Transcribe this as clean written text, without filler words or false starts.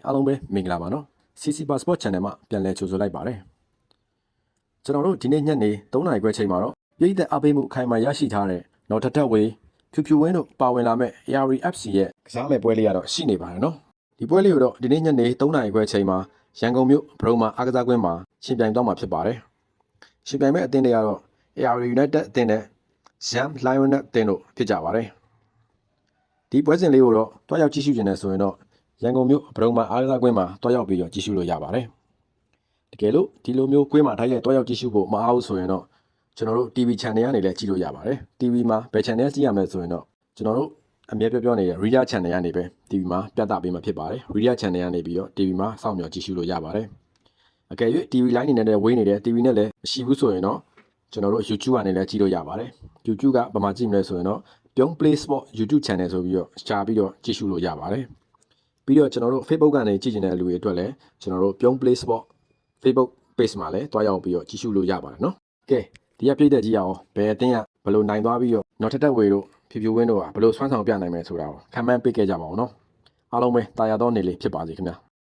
အားလုံးပဲမင်္ဂလာပါနော် CC Passport Channel မှာပြန်လည်ကြိုဆိုလိုက်ပါတယ်ကျွန်တော်တို့ဒီနေ့ညနေ3 နာရီခွဲချိန်မှာတော့ပြည်သက်အပေးမှုအခိုင်အမာရရှိထားတဲ့နော်ထထက်ဝေဖြူဖြူဝင်းတို့ပါဝင်လာမဲ့ ARI FC ရဲ့ကစားမဲ့ပွဲလေးကတော့ရှိနေပါတယ်နော်ဒီပွဲလေးကိုတော့ဒီနေ့ညနေ3 နာရီခွဲချိန်မှာရန်ကုန်မြို့ဘရုံမှာအားကစားကွင်းမှာရှင်ပြိုင်သွားမှာဖြစ်ပါတယ်ရှင်ပြိုင်မဲ့အသင်းတွေကတော့ ARI United အသင်းနဲ့ Jam Lionel အသင်းတို့ဖြစ်ကြပါတယ်ဒီပွဲစဉ်လေးကိုတော့တွားရောက်ကြည့်ရှုနေတယ်ဆိုရင်တော့ရန်ကုန်မြို့ဘရုံမှာအားကစားကွင်းမှာတွားရောက်ပြီးတော့ကြည့်ရှုလို့ရပါတယ်တကယ်လို့ဒီလိုမျိုးကွင်းမှာထိုက်ရဲ့တွားရောက်ကြည့်ရှုဖို့မအားဘူးဆိုရင်တော့ကျွန်တော်တို့ TV channel ကနေလည်းကြည့်လို့ရပါတယ် TV မှာဘယ် channel ကြည့်ရမလဲဆိုရင်တော့ကျွန်တော်တို့အမြဲပြောနေတဲ့ Reader channel ကနေပဲ TV မှာပြသပေးမှာဖြစ်ပါတယ် Reader channel ကနေပြီးတော့ TV မှာစောင့်မျှော်ကြည့်ရှုလို့ရပါတယ်အကယ်၍ TV line နေနဲ့ဝေးနေတယ် TV နဲ့လည်းမရှိဘူးဆိုရင်တော့ကျွန်တော်တို့ YouTube ကနေလည်းကြည့်လို့ရပါတယ် YouTube ကဘာမှကြည့်မလဲဆိုရင်တော့ပြုံး Play Sport YouTube channel ဆိုပြီးတော့ရှာပြီးတော့ကြည့်ရှုလို့ရပါတယ်ပြီးတော့ကျွန်တော်တို့ Facebook ကနေကြည့်ချင်တဲ့လူတွေအတွက်လည်းကျွန်တော်တို့ပြုံး Play Sport Facebook page မှာလည်းတွားရောက်ပြီးတော့ကြည့်ရှုလို့ရပါတယ်နော်ကဲဒီကပြည့်တဲ့ကြီးအောင်ဘယ်အတင်းကဘယ်လိုနိုင်သွားပြီးတော့နော်ထထက်ဝေတို့ဖြူဖြူဝင်းတို့ကဘယ်လိုဆွမ်းဆောင်ပြနိုင်မယ်ဆိုတာကိုခံမှန်းပေးခဲ့ကြပါဦးနော်အားလုံးပဲတာယာတော့နေလေးဖြစ်ပါစေခင်ဗျာ